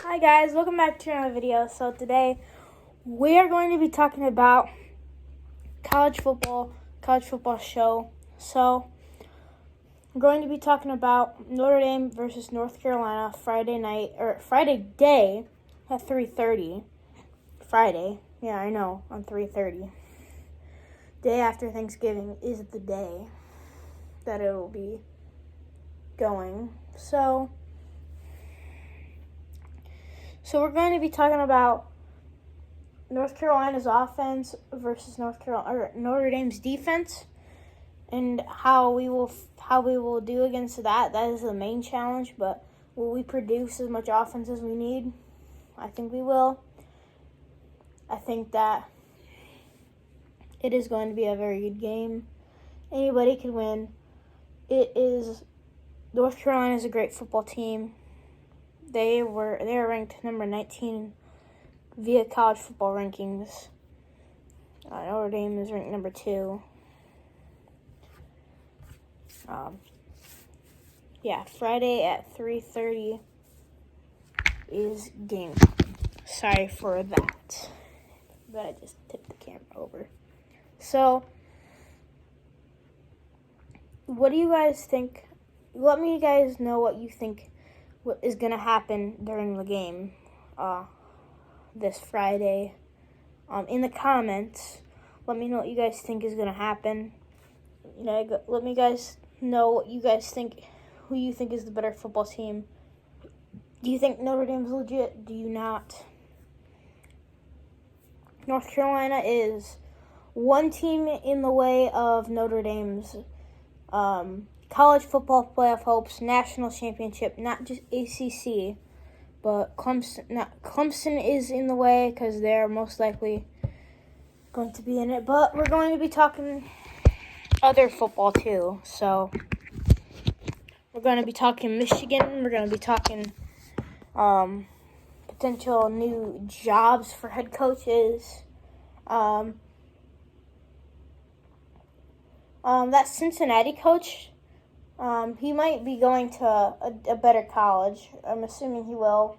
Hi guys, welcome back to another video. So today we are going to be talking about college football show. So we're going to be talking about Notre Dame versus North Carolina Friday day at 3:30. Friday, yeah, I know, on 3:30. Day after Thanksgiving is the day that it will be going. So we're going to be talking about North Carolina's offense versus Notre Dame's defense, and how we will do against that. That is the main challenge. But will we produce as much offense as we need? I think we will. I think that it is going to be a very good game. Anybody can win. North Carolina is a great football team. They are ranked number 19 via college football rankings. Notre Dame is ranked number 2. Friday at 3:30 is game. Sorry for that, but I just tipped the camera over. So, what do you guys think? Let me guys know what you think what is going to happen during the game this Friday. In the comments, let me know what you guys think is going to happen. Let me guys know what you guys think, who you think is the better football team. Do you think Notre Dame's legit? Do you not? North Carolina is one team in the way of Notre Dame's college football playoff hopes, national championship, not just ACC, but Clemson is in the way because they're most likely going to be in it. But we're going to be talking other football too. So we're going to be talking Michigan. We're going to be talking potential new jobs for head coaches. That Cincinnati coach, he might be going to a better college. I'm assuming he will.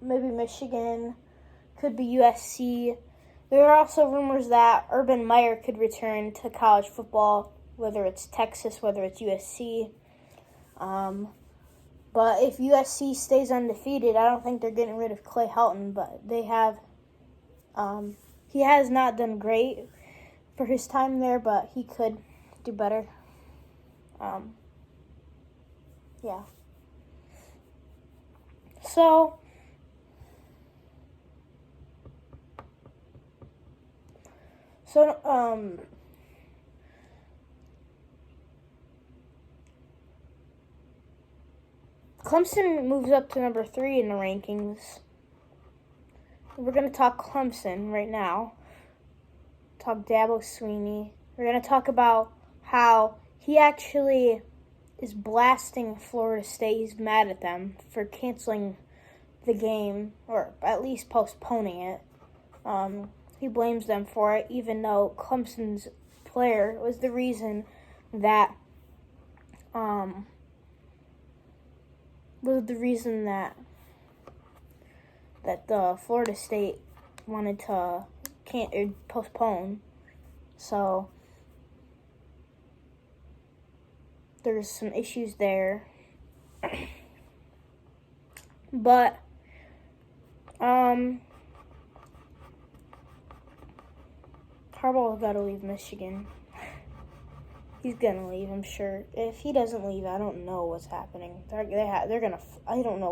Maybe Michigan, could be USC. There are also rumors that Urban Meyer could return to college football, whether it's Texas, whether it's USC. But if USC stays undefeated, I don't think they're getting rid of Clay Helton, but they have. He has not done great for his time there, but he could do better. So, Clemson moves up to number 3 in the rankings. We're going to talk Clemson right now. Talk Dabo Swinney. We're going to talk about how he actually is blasting Florida State. He's mad at them for canceling the game, or at least postponing it. He blames them for it, even though Clemson's player was the reason that the Florida State wanted to postpone. So there's some issues there. But Harbaugh's got to leave Michigan. He's gonna leave, I'm sure. If he doesn't leave, I don't know what's happening. They're gonna. I don't know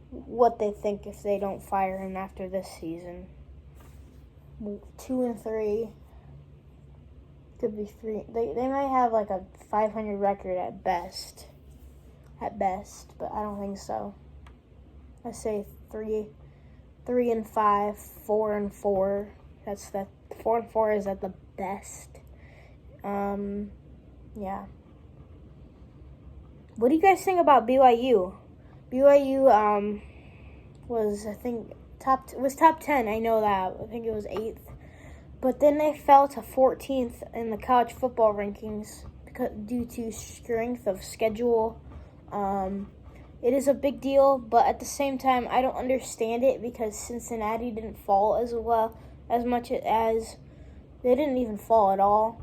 what they think if they don't fire him after this season. 2-3. Could be 3. They might have like a 500 record at best. But I don't think so. I say 3-5, 4-4. That's that. 4-4 is at the best. Yeah. What do you guys think about BYU? BYU was, I think, top 10. I know that. I think it was 8th. But then they fell to 14th in the college football rankings due to strength of schedule. It is a big deal, but at the same time, I don't understand it because Cincinnati didn't fall as well as much as they didn't even fall at all.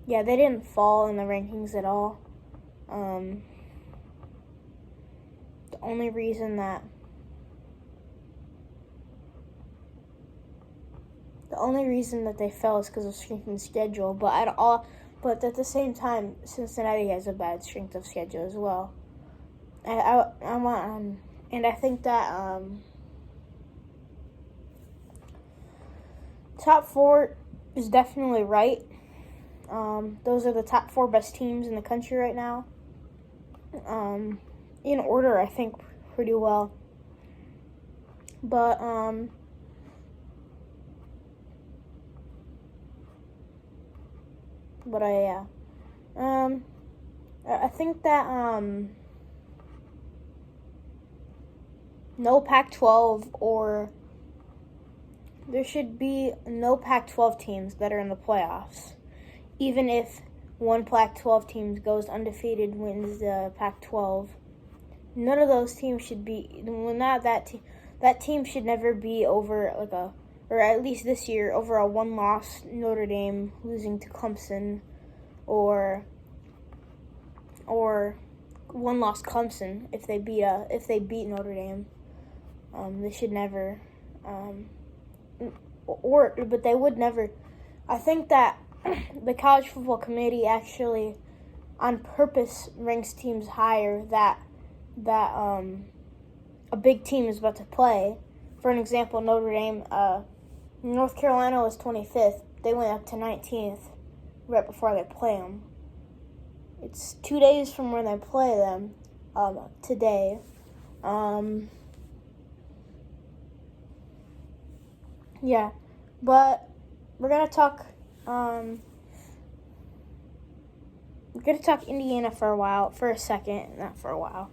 Yeah, they didn't fall in the rankings at all. The only reason that they fell is because of strength of schedule. But at the same time, Cincinnati has a bad strength of schedule as well. And I think that top 4 is definitely right. Those are the top 4 best teams in the country right now. In order, I think pretty well. But I think that no Pac-12 or there should be no Pac-12 teams that are in the playoffs. Even if one Pac-12 team goes undefeated, wins the Pac-12, none of those teams should be. Well, not that team. That team should never be over or at least this year, over a one-loss Notre Dame losing to Clemson, or one-loss Clemson if they beat Notre Dame. They should never. But they would never. I think that the College Football Committee actually, on purpose, ranks teams higher that a big team is about to play. For an example, Notre Dame, North Carolina was 25th. They went up to 19th right before they play them. It's 2 days from when they play them today. Yeah, but we're gonna talk Indiana for a second, not for a while.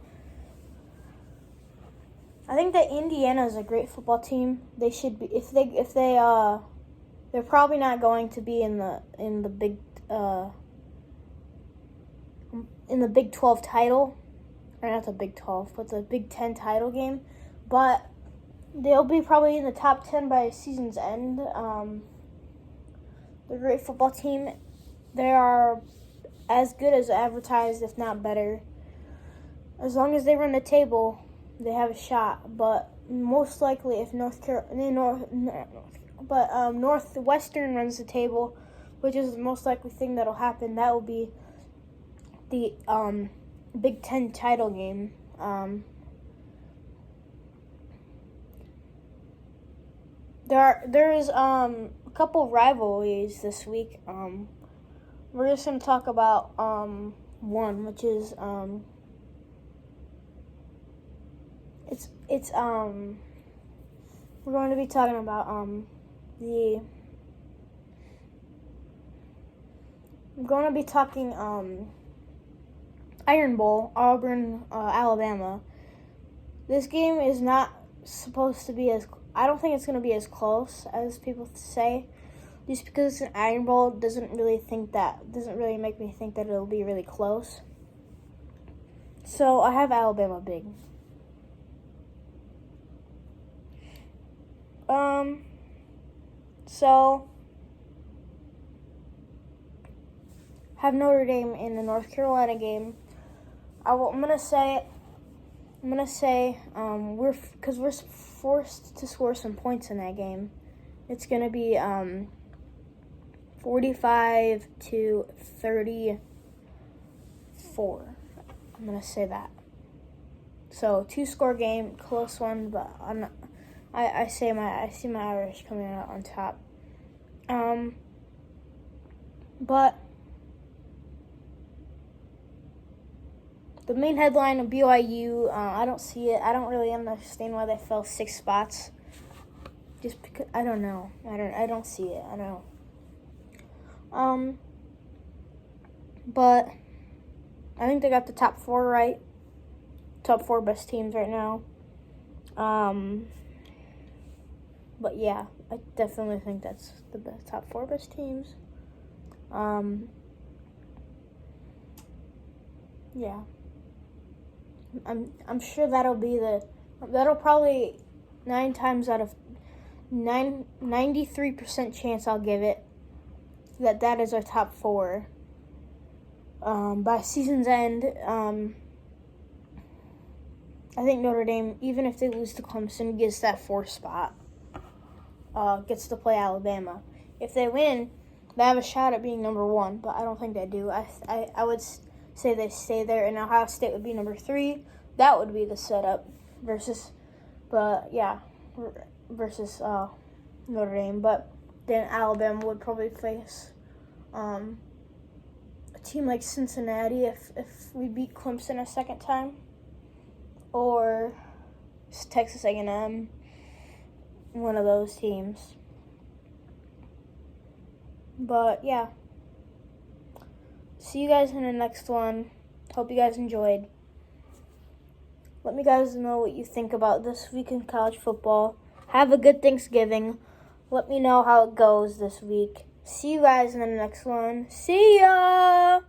I think that Indiana is a great football team. They should be they're probably not going to be in the Big 12 title, or not the Big 12, but the Big 10 title game, but they'll be probably in the top 10 by season's end. They're a great football team. They are as good as advertised, if not better. As long as they run the table, they have a shot. But most likely, if Northwestern runs the table, which is the most likely thing that'll happen, that will be the Big 10 title game. There is a couple of rivalries this week. We're just gonna talk about one, which is we're going to be talking about Iron Bowl, Auburn, Alabama. This game is not supposed to be I don't think it's going to be as close as people say. Just because it's an Iron Bowl doesn't really make me think that it'll be really close. So I have Alabama big. So have Notre Dame in the North Carolina game. I'm gonna say we're forced to score some points in that game. It's gonna be 45-34. I'm gonna say that. So 2-score game, close one, but I see my Irish coming out on top. But the main headline of BYU, I don't see it. I don't really understand why they fell 6 spots. Just because I don't know. I don't see it. I don't know. But I think they got the top 4 right. Top 4 best teams right now. But yeah, I definitely think that's the top 4 best teams. Yeah. I'm sure that'll probably 9 times out of 93% chance I'll give it that is our top 4. By season's end, I think Notre Dame, even if they lose to Clemson, gets that 4th spot. Gets to play Alabama. If they win, they have a shot at being number 1, but I don't think they do. I would say they stay there, and Ohio State would be number 3. That would be the setup versus Notre Dame. But then Alabama would probably face a team like Cincinnati if we beat Clemson a second time, or Texas A&M, one of those teams. But yeah, see you guys in the next one. Hope you guys enjoyed. Let me guys know what you think about this week in college football. Have a good Thanksgiving. Let me know how it goes this week. See you guys in the next one. See ya!